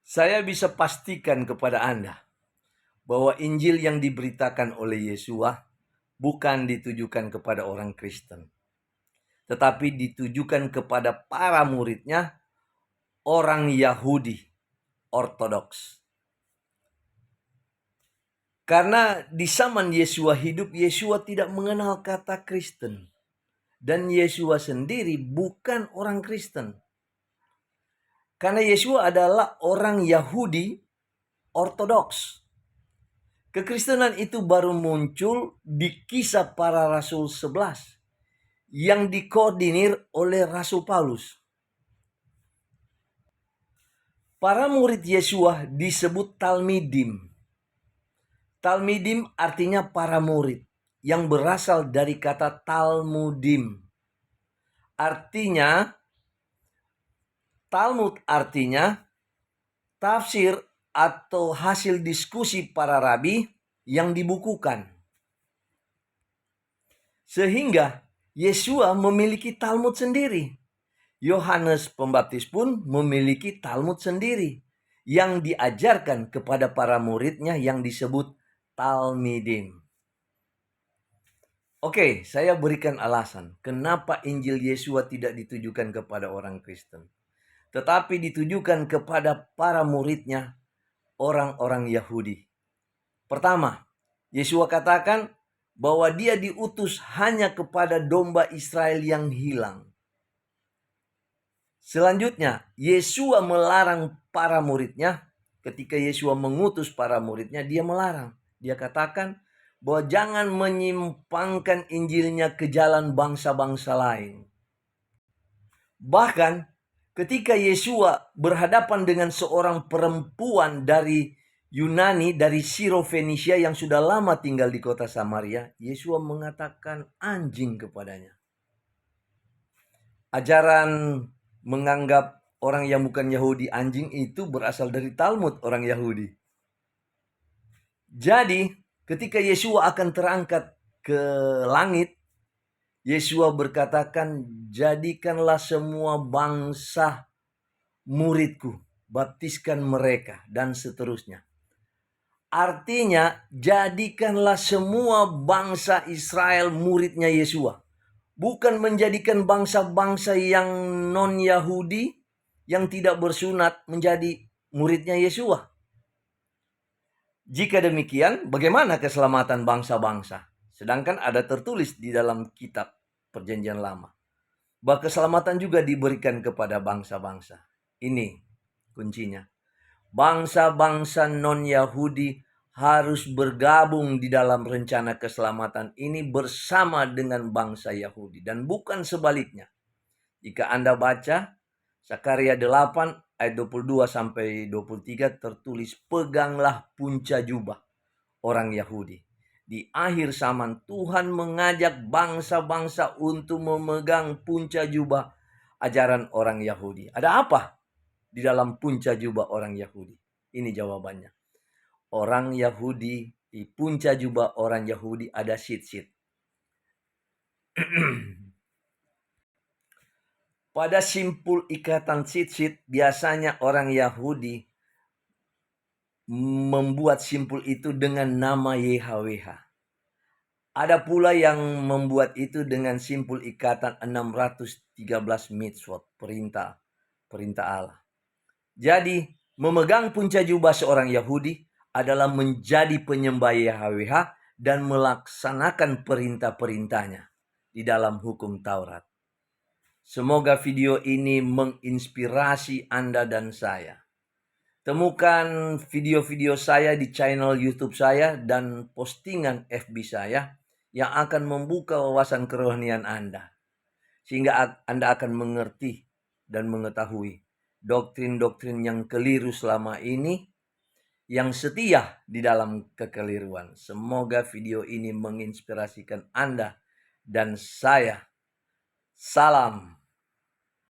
Saya bisa pastikan kepada Anda bahwa Injil yang diberitakan oleh Yesua bukan ditujukan kepada orang Kristen, tetapi ditujukan kepada para muridnya, orang Yahudi Ortodoks. Karena di zaman Yesua hidup, Yesua tidak mengenal kata Kristen. Dan Yesua sendiri bukan orang Kristen. Karena Yesua adalah orang Yahudi Ortodoks. Kekristenan itu baru muncul di Kisah Para Rasul 11 yang dikoordinir oleh Rasul Paulus. Para murid Yesua disebut Talmidim. Talmidim artinya para murid, yang berasal dari kata Talmudim. Artinya, Talmud artinya tafsir atau hasil diskusi para rabi yang dibukukan. Sehingga Yesua memiliki Talmud sendiri. Yohanes Pembaptis pun memiliki Talmud sendiri yang diajarkan kepada para muridnya yang disebut Talmidim. Oke, saya berikan alasan kenapa Injil Yesua tidak ditujukan kepada orang Kristen, tetapi ditujukan kepada para muridnya, orang-orang Yahudi. Pertama, Yesua katakan bahwa dia diutus hanya kepada domba Israel yang hilang. Selanjutnya, Yesua melarang para muridnya. Ketika Yesua mengutus para muridnya, dia melarang. Dia katakan bahwa jangan menyimpangkan Injilnya ke jalan bangsa-bangsa lain. Bahkan ketika Yesua berhadapan dengan seorang perempuan dari Yunani, dari Sirofenisia yang sudah lama tinggal di kota Samaria, Yesua mengatakan anjing kepadanya. Ajaran menganggap orang yang bukan Yahudi anjing itu berasal dari Talmud orang Yahudi. Jadi, ketika Yesua akan terangkat ke langit, Yesua berkatakan, jadikanlah semua bangsa muridku, baptiskan mereka, dan seterusnya. Artinya, jadikanlah semua bangsa Israel muridnya Yesua. Bukan menjadikan bangsa-bangsa yang non-Yahudi, yang tidak bersunat menjadi muridnya Yesua. Jika demikian, bagaimana keselamatan bangsa-bangsa? Sedangkan ada tertulis di dalam kitab Perjanjian Lama bahwa keselamatan juga diberikan kepada bangsa-bangsa. Ini kuncinya. Bangsa-bangsa non-Yahudi harus bergabung di dalam rencana keselamatan ini bersama dengan bangsa Yahudi dan bukan sebaliknya. Jika Anda baca Zakaria 8 ayat 22 sampai 23 tertulis, peganglah punca jubah orang Yahudi. Di akhir zaman Tuhan mengajak bangsa-bangsa untuk memegang punca jubah ajaran orang Yahudi. Ada apa di dalam punca jubah orang Yahudi? Ini jawabannya. Orang Yahudi, di punca jubah orang Yahudi ada sit-sit. Pada simpul ikatan sit-sit, biasanya orang Yahudi membuat simpul itu dengan nama YHWH. Ada pula yang membuat itu dengan simpul ikatan 613 mitzvot, perintah Allah. Jadi, memegang punca jubah seorang Yahudi adalah menjadi penyembah YHWH dan melaksanakan perintah-perintahnya di dalam hukum Taurat. Semoga video ini menginspirasi Anda dan saya. Temukan video-video saya di channel YouTube saya dan postingan FB saya yang akan membuka wawasan kerohanian Anda. Sehingga Anda akan mengerti dan mengetahui doktrin-doktrin yang keliru selama ini, yang setia di dalam kekeliruan. Semoga video ini menginspirasikan Anda dan saya. Salam